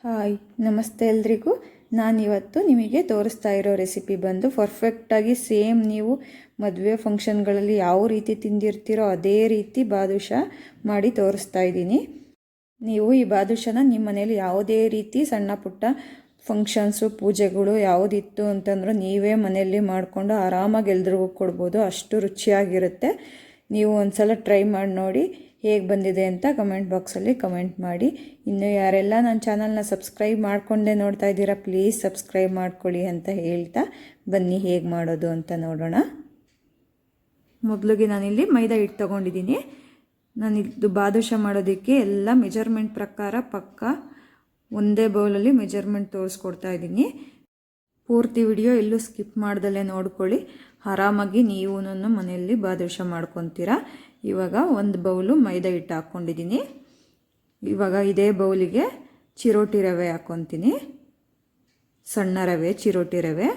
Hi ನಮಸ್ತೆ ಎಲ್ರಿಗೂ. ನಾನಿವತ್ತು ನಿಮಗೆ ತೋರಿಸ್ತಾ ಇರೋ ರೆಸಿಪಿ ಬಂದು ಪರ್ಫೆಕ್ಟಾಗಿ ಸೇಮ್ ನೀವು ಮದುವೆ ಫಂಕ್ಷನ್ಗಳಲ್ಲಿ ಯಾವ ರೀತಿ ತಿಂದಿರ್ತೀರೋ ಅದೇ ರೀತಿ ಬಾದುಷಾ ಮಾಡಿ ತೋರಿಸ್ತಾ ಇದ್ದೀನಿ. ನೀವು ಈ ಬಾದುಷಾನ ನಿಮ್ಮ ಮನೇಲಿ ಯಾವುದೇ ರೀತಿ ಸಣ್ಣ ಪುಟ್ಟ ಫಂಕ್ಷನ್ಸು ಪೂಜೆಗಳು ಯಾವುದಿತ್ತು ಅಂತಂದ್ರೂ ನೀವೇ ಮನೆಯಲ್ಲಿ ಮಾಡಿಕೊಂಡು ಆರಾಮಾಗಿ ಎಲ್ರಿಗೂ ಕೊಡ್ಬೋದು. ಅಷ್ಟು ರುಚಿಯಾಗಿರುತ್ತೆ. ನೀವು ಒಂದ್ಸಲ ಟ್ರೈ ಮಾಡಿ ನೋಡಿ ಹೇಗೆ ಬಂದಿದೆ ಅಂತ ಕಮೆಂಟ್ ಬಾಕ್ಸಲ್ಲಿ ಕಮೆಂಟ್ ಮಾಡಿ. ಇನ್ನು ಯಾರೆಲ್ಲ ನನ್ನ ಚಾನಲ್ನ ಸಬ್ಸ್ಕ್ರೈಬ್ ಮಾಡಿಕೊಂಡೇ ನೋಡ್ತಾ ಇದ್ದೀರಾ ಪ್ಲೀಸ್ ಸಬ್ಸ್ಕ್ರೈಬ್ ಮಾಡ್ಕೊಳ್ಳಿ ಅಂತ ಹೇಳ್ತಾ ಬನ್ನಿ ಹೇಗೆ ಮಾಡೋದು ಅಂತ ನೋಡೋಣ. ಮೊದಲಿಗೆ ನಾನಿಲ್ಲಿ ಮೈದಾ ಹಿಟ್ಟು ತೊಗೊಂಡಿದ್ದೀನಿ. ನಾನಿದ್ದು ಬಾದುಷಾ ಮಾಡೋದಕ್ಕೆ ಎಲ್ಲ ಮೆಜರ್ಮೆಂಟ್ ಪ್ರಕಾರ ಪಕ್ಕ ಒಂದೇ ಬೌಲಲ್ಲಿ ಮೆಜರ್ಮೆಂಟ್ ತೋರಿಸ್ಕೊಡ್ತಾ ಇದ್ದೀನಿ. ಪೂರ್ತಿ ವಿಡಿಯೋ ಎಲ್ಲೂ ಸ್ಕಿಪ್ ಮಾಡ್ದಲ್ಲೇ ನೋಡ್ಕೊಳ್ಳಿ. ಆರಾಮಾಗಿ ನೀವು ಮನೆಯಲ್ಲಿ ಬಾದುಷಾ ಮಾಡ್ಕೊತೀರಾ. ಇವಾಗ ಒಂದು ಬೌಲು ಮೈದಾ ಹಿಟ್ಟು ಹಾಕ್ಕೊಂಡಿದ್ದೀನಿ. ಇವಾಗ ಇದೇ ಬೌಲಿಗೆ ಚಿರೋಟಿ ರವೆ ಹಾಕ್ಕೊತೀನಿ. ಸಣ್ಣ ರವೆ ಚಿರೋಟಿ ರವೆ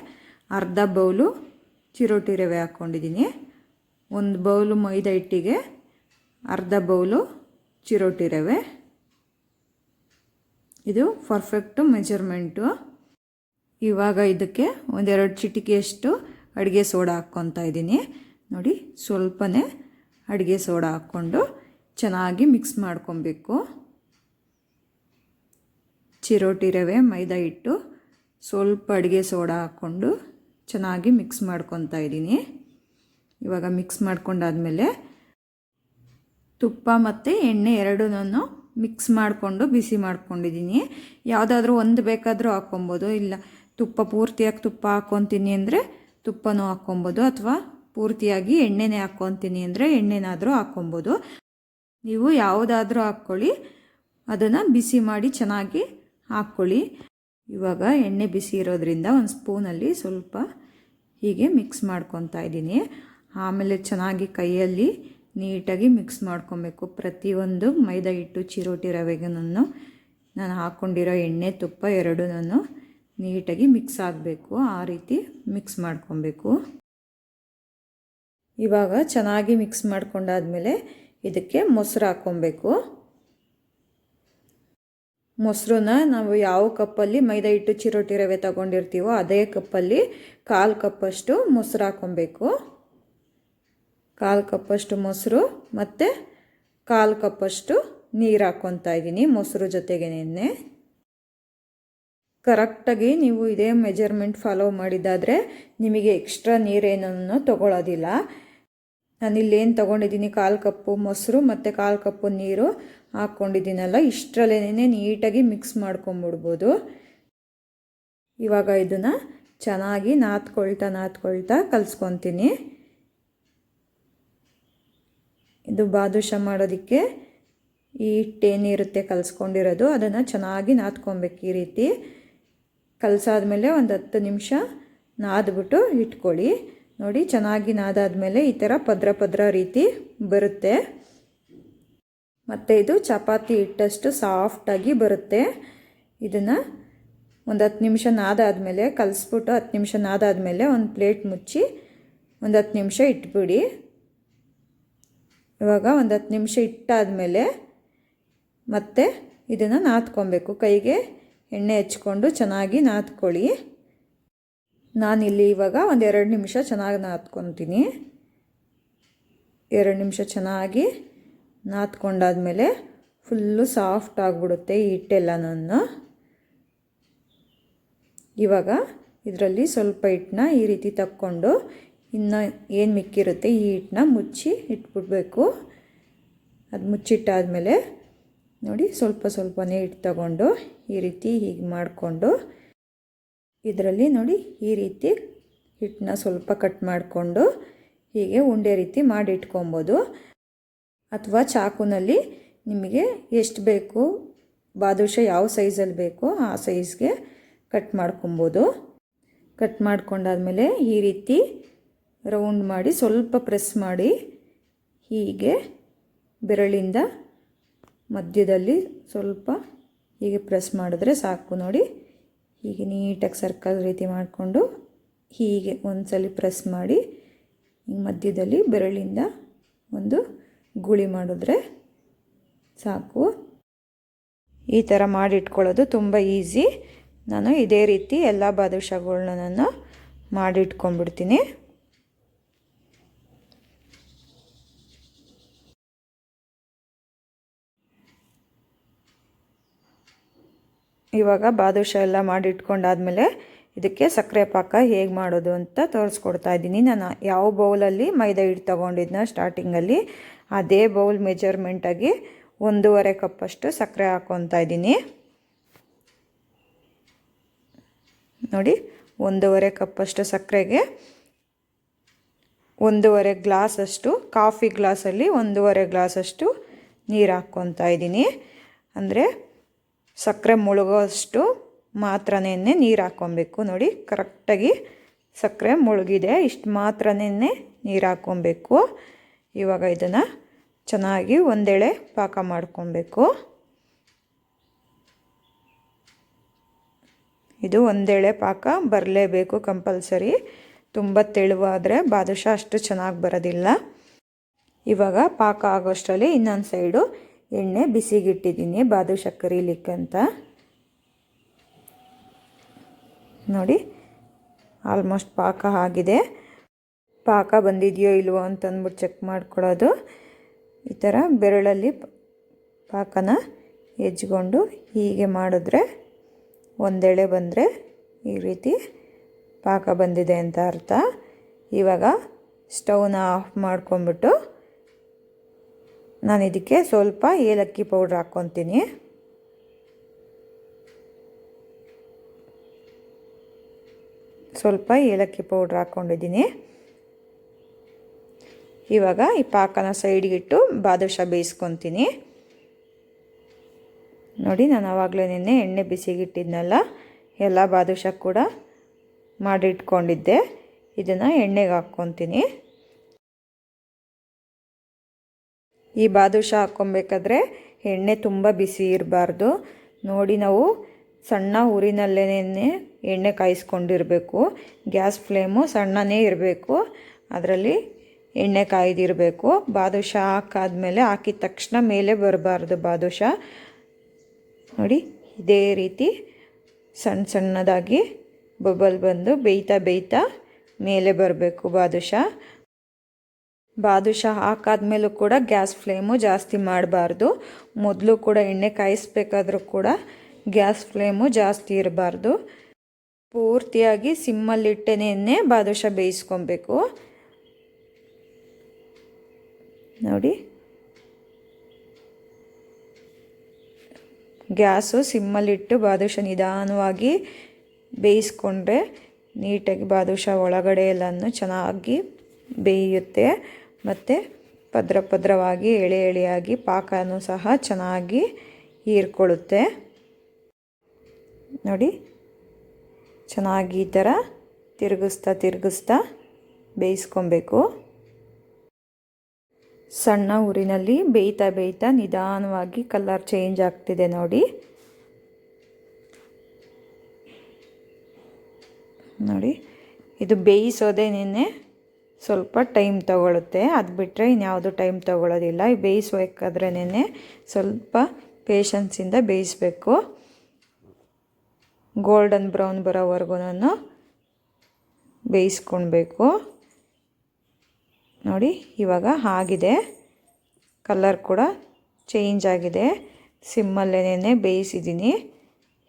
ಅರ್ಧ ಬೌಲು ಚಿರೋಟಿ ರವೆ ಹಾಕ್ಕೊಂಡಿದ್ದೀನಿ. ಒಂದು ಬೌಲು ಮೈದಾ ಹಿಟ್ಟಿಗೆ ಅರ್ಧ ಬೌಲು ಚಿರೋಟಿ ರವೆ. ಇದು ಪರ್ಫೆಕ್ಟು ಮೆಜರ್ಮೆಂಟು. ಇವಾಗ ಇದಕ್ಕೆ ಒಂದೆರಡು ಚಿಟಿಕೆಯಷ್ಟು ಅಡುಗೆ ಸೋಡಾ ಹಾಕ್ಕೊತಾ ಇದ್ದೀನಿ. ನೋಡಿ, ಸ್ವಲ್ಪನೇ ಅಡುಗೆ ಸೋಡಾ ಹಾಕ್ಕೊಂಡು ಚೆನ್ನಾಗಿ ಮಿಕ್ಸ್ ಮಾಡ್ಕೊಬೇಕು. ಚಿರೋಟಿ ರವೆ ಮೈದಾ ಹಿಟ್ಟು ಸ್ವಲ್ಪ ಅಡುಗೆ ಸೋಡಾ ಹಾಕ್ಕೊಂಡು ಚೆನ್ನಾಗಿ ಮಿಕ್ಸ್ ಮಾಡ್ಕೊತಾ ಇದ್ದೀನಿ. ಇವಾಗ ಮಿಕ್ಸ್ ಮಾಡ್ಕೊಂಡಾದಮೇಲೆ ತುಪ್ಪ ಮತ್ತು ಎಣ್ಣೆ ಎರಡನ್ನೂ ಮಿಕ್ಸ್ ಮಾಡಿಕೊಂಡು ಬಿಸಿ ಮಾಡ್ಕೊಂಡಿದ್ದೀನಿ. ಯಾವುದಾದ್ರೂ ಒಂದು ಬೇಕಾದರೂ ಹಾಕ್ಕೊಬೋದು. ಇಲ್ಲ ತುಪ್ಪ ಪೂರ್ತಿಯಾಗಿ ತುಪ್ಪ ಹಾಕ್ಕೊತೀನಿ ಅಂದರೆ ತುಪ್ಪನೂ ಹಾಕ್ಕೊಬೋದು, ಅಥವಾ ಪೂರ್ತಿಯಾಗಿ ಎಣ್ಣೆನೇ ಹಾಕ್ಕೊತೀನಿ ಅಂದರೆ ಎಣ್ಣೆನಾದರೂ ಹಾಕ್ಕೊಬೋದು. ನೀವು ಯಾವುದಾದ್ರೂ ಹಾಕ್ಕೊಳ್ಳಿ, ಅದನ್ನು ಬಿಸಿ ಮಾಡಿ ಚೆನ್ನಾಗಿ ಹಾಕ್ಕೊಳ್ಳಿ. ಇವಾಗ ಎಣ್ಣೆ ಬಿಸಿ ಇರೋದ್ರಿಂದ ಒಂದು ಸ್ಪೂನಲ್ಲಿ ಸ್ವಲ್ಪ ಹೀಗೆ ಮಿಕ್ಸ್ ಮಾಡ್ಕೊತಾ ಇದ್ದೀನಿ. ಆಮೇಲೆ ಚೆನ್ನಾಗಿ ಕೈಯಲ್ಲಿ ನೀಟಾಗಿ ಮಿಕ್ಸ್ ಮಾಡ್ಕೊಬೇಕು. ಪ್ರತಿಯೊಂದು ಮೈದಾ ಹಿಟ್ಟು ಚಿರೋಟಿ ರವೆಗೂ ನಾನು ಹಾಕ್ಕೊಂಡಿರೋ ಎಣ್ಣೆ ತುಪ್ಪ ಎರಡೂ ನೀಟಾಗಿ ಮಿಕ್ಸ್ ಆಗಬೇಕು. ಆ ರೀತಿ ಮಿಕ್ಸ್ ಮಾಡ್ಕೊಬೇಕು. ಇವಾಗ ಚೆನ್ನಾಗಿ ಮಿಕ್ಸ್ ಮಾಡ್ಕೊಂಡಾದ್ಮೇಲೆ ಇದಕ್ಕೆ ಮೊಸರು ಹಾಕ್ಕೊಬೇಕು. ಮೊಸರನ್ನ ನಾವು ಯಾವ ಕಪ್ಪಲ್ಲಿ ಮೈದಾ ಹಿಟ್ಟು ಚಿರೋಟಿ ರವೆ ತಗೊಂಡಿರ್ತೀವೋ ಅದೇ ಕಪ್ಪಲ್ಲಿ 1/4 ಕಪ್ಪಷ್ಟು ಮೊಸರು ಹಾಕ್ಕೊಬೇಕು. 1/4 ಕಪ್ಪಷ್ಟು ಮೊಸರು ಮತ್ತು 1/4 ಕಪ್ಪಷ್ಟು ನೀರು ಹಾಕ್ಕೊತಾ ಇದ್ದೀನಿ. ಮೊಸರು ಜೊತೆಗೇನೆ ಕರೆಕ್ಟಾಗಿ ನೀವು ಇದೇ ಮೆಜರ್ಮೆಂಟ್ ಫಾಲೋ ಮಾಡಿದ್ದಾದರೆ ನಿಮಗೆ ಎಕ್ಸ್ಟ್ರಾ ನೀರೇನನ್ನು ತೊಗೊಳ್ಳೋದಿಲ್ಲ. ನಾನಿಲ್ಲೇನು ತೊಗೊಂಡಿದ್ದೀನಿ 1/4 ಕಪ್ಪು ಮೊಸರು ಮತ್ತು 1/4 ಕಪ್ಪು ನೀರು ಹಾಕ್ಕೊಂಡಿದ್ದೀನಲ್ಲ, ಇಷ್ಟರಲ್ಲೇ ನೀಟಾಗಿ ಮಿಕ್ಸ್ ಮಾಡ್ಕೊಂಬಿಡ್ಬೋದು. ಇವಾಗ ಇದನ್ನು ಚೆನ್ನಾಗಿ ನಾದ್ಕೊಳ್ತಾ ಕಲಿಸ್ಕೊತೀನಿ. ಇದು ಬಾದುಷಾ ಮಾಡೋದಕ್ಕೆ ಈ ಹಿಟ್ಟೇನಿರುತ್ತೆ ಕಲಿಸ್ಕೊಂಡಿರೋದು ಅದನ್ನು ಚೆನ್ನಾಗಿ ನಾದ್ಕೊಬೇಕು. ಈ ರೀತಿ ಕಲಸಾದ್ಮೇಲೆ ಒಂದು 10 ನಿಮಿಷ ನಾದ್ಬಿಟ್ಟು ಇಟ್ಕೊಳ್ಳಿ. ನೋಡಿ, ಚೆನ್ನಾಗಿ ನಾದಾದ್ಮೇಲೆ ಈ ಥರ ಪದ್ರ ರೀತಿ ಬರುತ್ತೆ. ಮತ್ತು ಇದು ಚಪಾತಿ ಹಿಟ್ಟಷ್ಟು ಸಾಫ್ಟಾಗಿ ಬರುತ್ತೆ. ಇದನ್ನು ಒಂದು 10 ನಿಮಿಷ ನಾದಾದ್ಮೇಲೆ ಕಲಿಸ್ಬಿಟ್ಟು 10 ನಿಮಿಷ ನಾದಾದ್ಮೇಲೆ ಒಂದು ಪ್ಲೇಟ್ ಮುಚ್ಚಿ ಒಂದು 10 ನಿಮಿಷ ಇಟ್ಬಿಡಿ. ಇವಾಗ ಒಂದು 10 ನಿಮಿಷ ಇಟ್ಟಾದಮೇಲೆ ಮತ್ತೆ ಇದನ್ನು ನಾದ್ಕೊಬೇಕು. ಕೈಗೆ ಎಣ್ಣೆ ಹಚ್ಕೊಂಡು ಚೆನ್ನಾಗಿ ನಾದ್ಕೊಳ್ಳಿ. ನಾನಿಲ್ಲಿ ಇವಾಗ ಒಂದು 2 ನಿಮಿಷ ಚೆನ್ನಾಗಿ ನಾದ್ಕೊತೀನಿ. 2 ನಿಮಿಷ ಚೆನ್ನಾಗಿ ನಾದ್ಕೊಂಡಾದ್ಮೇಲೆ ಫುಲ್ಲು ಸಾಫ್ಟ್ ಆಗಿಬಿಡುತ್ತೆ ಈ ಹಿಟ್ಟೆಲ್ಲನೂ. ಇವಾಗ ಇದರಲ್ಲಿ ಸ್ವಲ್ಪ ಹಿಟ್ಟನ್ನ ಈ ರೀತಿ ತಕ್ಕೊಂಡು ಇನ್ನು ಏನು ಮಿಕ್ಕಿರುತ್ತೆ ಈ ಹಿಟ್ಟನ್ನ ಮುಚ್ಚಿ ಇಟ್ಬಿಡ್ಬೇಕು. ಅದು ಮುಚ್ಚಿಟ್ಟಾದಮೇಲೆ ನೋಡಿ, ಸ್ವಲ್ಪನೇ ಹಿಟ್ಟು ತಗೊಂಡು ಈ ರೀತಿ ಹೀಗೆ ಮಾಡಿಕೊಂಡು ಇದರಲ್ಲಿ ನೋಡಿ ಈ ರೀತಿ ಹಿಟ್ಟನ್ನ ಸ್ವಲ್ಪ ಕಟ್ ಮಾಡಿಕೊಂಡು ಹೀಗೆ ಉಂಡೆ ರೀತಿ ಮಾಡಿ ಇಟ್ಕೊಬೋದು. ಅಥವಾ ಚಾಕುನಲ್ಲಿ ನಿಮಗೆ ಎಷ್ಟು ಬೇಕು ಬಾದುಷಾ ಯಾವ ಸೈಜಲ್ಲಿ ಬೇಕೋ ಆ ಸೈಜ್ಗೆ ಕಟ್ ಮಾಡ್ಕೊಬೋದು. ಕಟ್ ಮಾಡ್ಕೊಂಡಾದ್ಮೇಲೆ ಈ ರೀತಿ ರೌಂಡ್ ಮಾಡಿ ಸ್ವಲ್ಪ ಪ್ರೆಸ್ ಮಾಡಿ ಹೀಗೆ ಬೆರಳಿಂದ ಮಧ್ಯದಲ್ಲಿ ಸ್ವಲ್ಪ ಹೀಗೆ ಪ್ರೆಸ್ ಮಾಡಿದ್ರೆ ಸಾಕು. ನೋಡಿ, ಹೀಗೆ ನೀಟಾಗಿ ಸರ್ಕಲ್ ರೀತಿ ಮಾಡಿಕೊಂಡು ಹೀಗೆ ಒಂದ್ಸಲ ಪ್ರೆಸ್ ಮಾಡಿ ಮಧ್ಯದಲ್ಲಿ ಬೆರಳಿಂದ ಒಂದು ಗುಳಿ ಮಾಡಿದ್ರೆ ಸಾಕು. ಈ ಥರ ಮಾಡಿಟ್ಕೊಳ್ಳೋದು ತುಂಬ ಈಸಿ. ನಾನು ಇದೇ ರೀತಿ ಎಲ್ಲ ಬಾದುಷಾಗಳನ್ನ ನಾನು ಮಾಡಿಟ್ಕೊಂಡ್ಬಿಡ್ತೀನಿ. ಇವಾಗ ಬಾದುಷಾ ಎಲ್ಲ ಮಾಡಿಟ್ಕೊಂಡಾದ್ಮೇಲೆ ಇದಕ್ಕೆ ಸಕ್ಕರೆ ಪಾಕ ಹೇಗೆ ಮಾಡೋದು ಅಂತ ತೋರಿಸ್ಕೊಡ್ತಾ ಇದ್ದೀನಿ. ನಾನು ಯಾವ ಬೌಲಲ್ಲಿ ಮೈದಾ ಹಿಟ್ಟು ತೊಗೊಂಡಿದ್ನ ಸ್ಟಾರ್ಟಿಂಗಲ್ಲಿ ಅದೇ ಬೌಲ್ ಮೆಜರ್ಮೆಂಟಾಗಿ 1.5 ಕಪ್ಪಷ್ಟು ಸಕ್ಕರೆ ಹಾಕ್ಕೊತಾ ಇದ್ದೀನಿ. ನೋಡಿ, 1.5 ಕಪ್ಪಷ್ಟು ಸಕ್ಕರೆಗೆ 1.5 ಗ್ಲಾಸಷ್ಟು, ಕಾಫಿ ಗ್ಲಾಸಲ್ಲಿ 1.5 ಗ್ಲಾಸಷ್ಟು ನೀರು ಹಾಕ್ಕೊತಾ ಇದ್ದೀನಿ. ಅಂದರೆ ಸಕ್ಕರೆ ಮುಳುಗೋಷ್ಟು ಮಾತ್ರನೇ ನೀರು ಹಾಕ್ಕೊಬೇಕು. ನೋಡಿ, ಕರೆಕ್ಟಾಗಿ ಸಕ್ಕರೆ ಮುಳುಗಿದೆ, ಇಷ್ಟು ಮಾತ್ರನೇ ನೀರು ಹಾಕ್ಕೊಬೇಕು. ಇವಾಗ ಇದನ್ನು ಚೆನ್ನಾಗಿ ಒಂದೆಳೆ ಪಾಕ ಮಾಡ್ಕೊಬೇಕು. ಇದು ಒಂದೆಳೆ ಪಾಕ ಬರಲೇಬೇಕು ಕಂಪಲ್ಸರಿ. ತುಂಬ ತೆಳುವಾದರೆ ಬಾದುಷಾ ಅಷ್ಟು ಚೆನ್ನಾಗಿ ಬರೋದಿಲ್ಲ. ಇವಾಗ ಪಾಕ ಆಗೋಷ್ಟರಲ್ಲಿ ಇನ್ನೊಂದು ಸೈಡು ಎಣ್ಣೆ ಬಿಸಿಗಿಟ್ಟಿದ್ದೀನಿ ಬಾದುಷಾ ಕರೀಲಿಕ್ಕಂತ. ನೋಡಿ, ಆಲ್ಮೋಸ್ಟ್ ಪಾಕ ಆಗಿದೆ. ಪಾಕ ಬಂದಿದೆಯೋ ಇಲ್ವೋ ಅಂತಂದ್ಬಿಟ್ಟು ಚೆಕ್ ಮಾಡ್ಕೊಳ್ಳೋದು. ಈ ಥರ ಬೆರಳಲ್ಲಿ ಪಾಕನ ಹೆಜ್ಕೊಂಡು ಹೀಗೆ ಮಾಡಿದ್ರೆ ಒಂದೆಳೆ ಬಂದರೆ ಈ ರೀತಿ ಪಾಕ ಬಂದಿದೆ ಅಂತ ಅರ್ಥ. ಇವಾಗ ಸ್ಟವ್ನ ಆಫ್ ಮಾಡ್ಕೊಂಬಿಟ್ಟು ನಾನು ಇದಕ್ಕೆ ಸ್ವಲ್ಪ ಏಲಕ್ಕಿ ಪೌಡ್ರ್ ಹಾಕ್ಕೊತೀನಿ. ಸ್ವಲ್ಪ ಏಲಕ್ಕಿ ಪೌಡ್ರ್ ಹಾಕ್ಕೊಂಡಿದ್ದೀನಿ. ಇವಾಗ ಈ ಪಾಕನ ಸೈಡ್ಗಿಟ್ಟು ಬಾದುಷಾ ಬೇಯಿಸ್ಕೊತೀನಿ. ನೋಡಿ, ನಾನು ಆವಾಗಲೇ ಎಣ್ಣೆ ಬಿಸಿಗಿಟ್ಟಿದ್ನಲ್ಲ, ಎಲ್ಲ ಬಾದುಷಾ ಕೂಡ ಮಾಡಿಟ್ಕೊಂಡಿದ್ದೆ. ಇದನ್ನು ಎಣ್ಣೆಗೆ ಹಾಕ್ಕೊತೀನಿ. ಈ ಬಾದುಷಾ ಹಾಕ್ಕೊಬೇಕಾದ್ರೆ ಎಣ್ಣೆ ತುಂಬ ಬಿಸಿ ಇರಬಾರ್ದು. ನೋಡಿ, ನಾವು ಸಣ್ಣ ಉರಿನಲ್ಲೇ ಎಣ್ಣೆ ಕಾಯಿಸ್ಕೊಂಡಿರಬೇಕು. ಗ್ಯಾಸ್ ಫ್ಲೇಮು ಸಣ್ಣನೇ ಇರಬೇಕು, ಅದರಲ್ಲಿ ಎಣ್ಣೆ ಕಾಯ್ದಿರಬೇಕು. ಬಾದುಷಾ ಹಾಕಿದ ತಕ್ಷಣ ಮೇಲೆ ಬರಬಾರ್ದು ಬಾದುಷಾ. ನೋಡಿ, ಇದೇ ರೀತಿ ಸಣ್ಣದಾಗಿ ಬಬಲ್ ಬಂದು ಬೇಯ್ತಾ ಮೇಲೆ ಬರಬೇಕು ಬಾದುಷಾ. ಬಾದುಷಾ ಹಾಕಾದ್ಮೇಲೂ ಕೂಡ ಗ್ಯಾಸ್ ಫ್ಲೇಮು ಜಾಸ್ತಿ ಮಾಡಬಾರ್ದು. ಮೊದಲು ಕೂಡ ಎಣ್ಣೆ ಕಾಯಿಸ್ಬೇಕಾದ್ರೂ ಕೂಡ ಗ್ಯಾಸ್ ಫ್ಲೇಮು ಜಾಸ್ತಿ ಇರಬಾರ್ದು. ಪೂರ್ತಿಯಾಗಿ ಸಿಮ್ಮಲ್ಲಿಟ್ಟೆನೇ ಬಾದುಷಾ ಬೇಯಿಸ್ಕೊಬೇಕು. ನೋಡಿ, ಗ್ಯಾಸು ಸಿಮ್ಮಲ್ಲಿಟ್ಟು ಬಾದುಷಾ ನಿಧಾನವಾಗಿ ಬೇಯಿಸ್ಕೊಂಡ್ರೆ ನೀಟಾಗಿ ಬಾದುಷಾ ಒಳಗಡೆ ಎಲ್ಲನೂ ಚೆನ್ನಾಗಿ ಬೇಯುತ್ತೆ. ಮತ್ತು ಪದ್ರವಾಗಿ ಎಳೆಯಾಗಿ ಪಾಕನೂ ಸಹ ಚೆನ್ನಾಗಿ ಹೀರ್ಕೊಳ್ಳುತ್ತೆ. ನೋಡಿ, ಚೆನ್ನಾಗಿ ಈ ಥರ ತಿರುಗಿಸ್ತಾ ಬೇಯಿಸ್ಕೊಬೇಕು. ಸಣ್ಣ ಉರಿನಲ್ಲಿ ಬೇಯ್ತಾ ನಿಧಾನವಾಗಿ ಕಲರ್ ಚೇಂಜ್ ಆಗ್ತಿದೆ ನೋಡಿ. ನೋಡಿ, ಇದು ಬೇಯಿಸೋದೇನೇ ಸ್ವಲ್ಪ ಟೈಮ್ ತಗೊಳುತ್ತೆ. ಅದು ಬಿಟ್ಟರೆ ಇನ್ಯಾವುದು ಟೈಮ್ ತಗೊಳ್ಳೋದಿಲ್ಲ. ಬೇಯಿಸ್ಬೇಕಾದ್ರೇನೆ ಸ್ವಲ್ಪ ಪೇಷನ್ಸಿಂದ ಬೇಯಿಸಬೇಕು. ಗೋಲ್ಡನ್ ಬ್ರೌನ್ ಬರೋವರೆಗೂ ಬೇಯಿಸ್ಕೊಳ್ಬೇಕು. ನೋಡಿ, ಇವಾಗ ಆಗಿದೆ, ಕಲರ್ ಕೂಡ ಚೇಂಜ್ ಆಗಿದೆ. ಸಿಮ್ಮಲ್ಲೇ ಬೇಯಿಸಿದ್ದೀನಿ.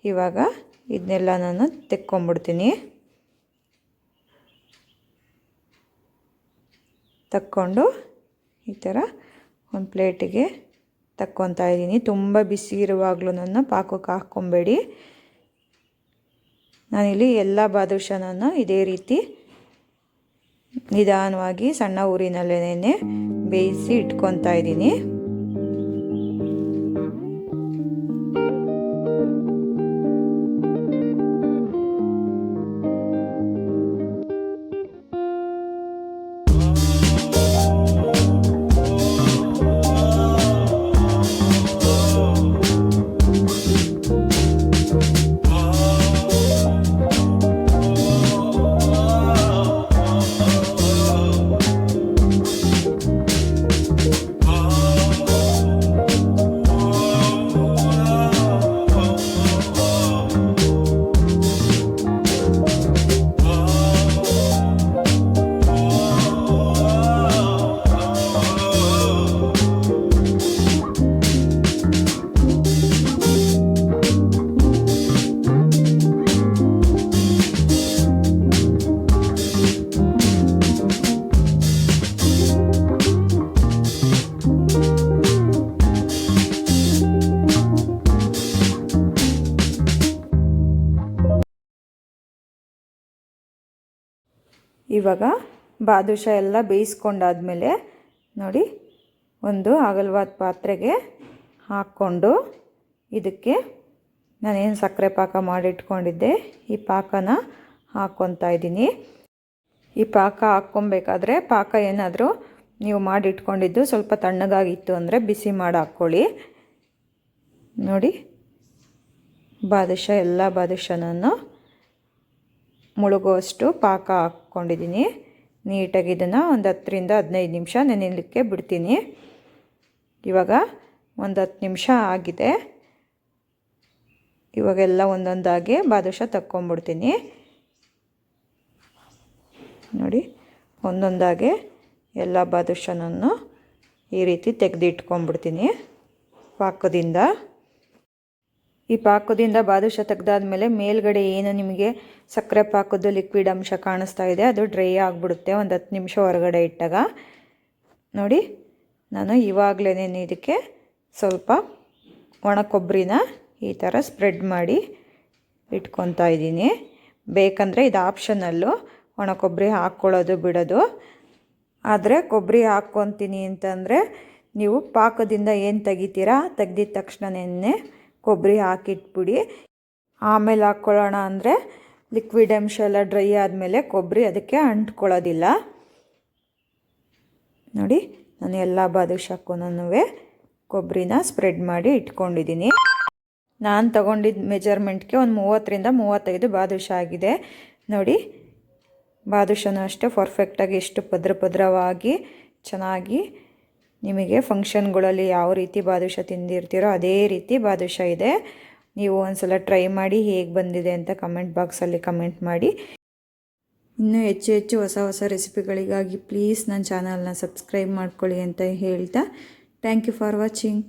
ಇವಾಗ ಇದನ್ನೆಲ್ಲ ನಾನು ತೆಕ್ಕೊಂಬಿಡ್ತೀನಿ. ತಕ್ಕೊಂಡು ಈ ಥರ ಒಂದು ಪ್ಲೇಟಿಗೆ ತಕ್ಕೊತಾ ಇದ್ದೀನಿ. ತುಂಬ ಬಿಸಿ ಇರುವಾಗಲೂ ಪಾಕಕ್ಕೆ ಹಾಕ್ಕೊಬೇಡಿ. ನಾನಿಲ್ಲಿ ಎಲ್ಲ ಬಾದುಷಾನ ಇದೇ ರೀತಿ ನಿಧಾನವಾಗಿ ಸಣ್ಣ ಊರಿನಲ್ಲೇ ಬೇಯಿಸಿ ಇಟ್ಕೊತಾ ಇದ್ದೀನಿ. ಇವಾಗ ಬಾದುಷಾ ಎಲ್ಲ ಬೇಯಿಸ್ಕೊಂಡಾದ್ಮೇಲೆ ನೋಡಿ ಒಂದು ಅಗಲವಾದ ಪಾತ್ರೆಗೆ ಹಾಕ್ಕೊಂಡು ಇದಕ್ಕೆ ನಾನೇನು ಸಕ್ಕರೆ ಪಾಕ ಮಾಡಿಟ್ಕೊಂಡಿದ್ದೆ ಈ ಪಾಕನ ಹಾಕ್ಕೊತಾ ಇದ್ದೀನಿ. ಈ ಪಾಕ ಹಾಕ್ಕೊಬೇಕಾದ್ರೆ ಪಾಕ ಏನಾದರೂ ನೀವು ಮಾಡಿಟ್ಕೊಂಡಿದ್ದು ಸ್ವಲ್ಪ ತಣ್ಣಗಾಗಿತ್ತು ಅಂದರೆ ಬಿಸಿ ಮಾಡಿ ಹಾಕ್ಕೊಳ್ಳಿ. ನೋಡಿ ಬಾದುಷಾ ಎಲ್ಲ ಬಾದುಷಾನೂ ಮುಳುಗುವಷ್ಟು ಪಾಕ ಹಾಕ್ಕೊಂಡಿದ್ದೀನಿ. ನೀಟಾಗಿ ಇದನ್ನು ಒಂದು 10 ರಿಂದ 15 ನಿಮಿಷ ನೆನೆಯಲಿಕ್ಕೆ ಬಿಡ್ತೀನಿ. ಇವಾಗ ಒಂದು 10 ನಿಮಿಷ ಆಗಿದೆ. ಇವಾಗೆಲ್ಲ ಒಂದೊಂದಾಗಿ ಬಾದುಷಾ ತಕ್ಕೊಂಬಿಡ್ತೀನಿ. ನೋಡಿ ಒಂದೊಂದಾಗಿ ಎಲ್ಲ ಬಾದುಷಾನನ್ನು ಈ ರೀತಿ ತೆಗೆದಿಟ್ಕೊಂಡ್ಬಿಡ್ತೀನಿ ಪಾಕದಿಂದ. ಈ ಪಾಕದಿಂದ ಬಾದುಷಾ ತೆಗೆದಾದ್ಮೇಲೆ ಮೇಲ್ಗಡೆ ಏನು ನಿಮಗೆ ಸಕ್ಕರೆ ಪಾಕದ್ದು ಲಿಕ್ವಿಡ್ ಅಂಶ ಕಾಣಿಸ್ತಾ ಇದೆ ಅದು ಡ್ರೈ ಆಗಿಬಿಡುತ್ತೆ ಒಂದು 10 ನಿಮಿಷ ಹೊರಗಡೆ ಇಟ್ಟಾಗ. ನೋಡಿ ನಾನು ಇವಾಗಲೇ ಇದಕ್ಕೆ ಸ್ವಲ್ಪ ಒಣ ಕೊಬ್ಬರಿನ ಈ ಥರ ಸ್ಪ್ರೆಡ್ ಮಾಡಿ ಇಟ್ಕೊತಾ ಇದ್ದೀನಿ. ಬೇಕಂದರೆ ಇದು ಆಪ್ಷನಲ್ಲು ಒಣ ಕೊಬ್ಬರಿ ಹಾಕ್ಕೊಳ್ಳೋದು ಬಿಡೋದು. ಆದರೆ ಕೊಬ್ಬರಿ ಹಾಕ್ಕೊತೀನಿ ಅಂತಂದರೆ ನೀವು ಪಾಕದಿಂದ ಏನು ತೆಗಿತೀರಾ ತೆಗ್ದಿದ ತಕ್ಷಣನೇ ಕೊಬ್ಬರಿ ಹಾಕಿಟ್ಬಿಡಿ. ಆಮೇಲೆ ಹಾಕ್ಕೊಳ್ಳೋಣ ಅಂದರೆ ಲಿಕ್ವಿಡ್ ಅಂಶ ಎಲ್ಲ ಡ್ರೈ ಆದಮೇಲೆ ಕೊಬ್ಬರಿ ಅದಕ್ಕೆ ಅಂಟ್ಕೊಳ್ಳೋದಿಲ್ಲ. ನೋಡಿ ನಾನು ಎಲ್ಲ ಬಾದುಷಾಕ್ಕೂ ಕೊಬ್ಬರಿನ ಸ್ಪ್ರೆಡ್ ಮಾಡಿ ಇಟ್ಕೊಂಡಿದ್ದೀನಿ. ನಾನು ತಗೊಂಡಿದ್ದ ಮೆಜರ್ಮೆಂಟ್ಗೆ ಒಂದು 30 ರಿಂದ 35 ಬಾದುಷಾ ಆಗಿದೆ. ನೋಡಿ ಬಾದುಷಾನೂ ಅಷ್ಟೇ ಪರ್ಫೆಕ್ಟಾಗಿ ಎಷ್ಟು ಪದ್ರವಾಗಿ ಚೆನ್ನಾಗಿ ನಿಮಗೆ ಫಂಕ್ಷನ್ಗಳಲ್ಲಿ ಯಾವ ರೀತಿ ಬಾದುಷಾ ತಿಂದಿರ್ತೀರೋ ಅದೇ ರೀತಿ ಬಾದುಷಾ ಇದೆ. ನೀವು ಒಂದ್ಸಲ ಟ್ರೈ ಮಾಡಿ ಹೇಗೆ ಬಂದಿದೆ ಅಂತ ಕಮೆಂಟ್ ಬಾಕ್ಸಲ್ಲಿ ಕಮೆಂಟ್ ಮಾಡಿ. ಇನ್ನೂ ಹೆಚ್ಚು ಹೊಸ ರೆಸಿಪಿಗಳಿಗಾಗಿ ಪ್ಲೀಸ್ ನನ್ನ ಚಾನಲ್ನ ಸಬ್ಸ್ಕ್ರೈಬ್ ಮಾಡ್ಕೊಳ್ಳಿ ಅಂತ ಹೇಳ್ತಾ ಥ್ಯಾಂಕ್ ಯು ಫಾರ್ ವಾಚಿಂಗ್.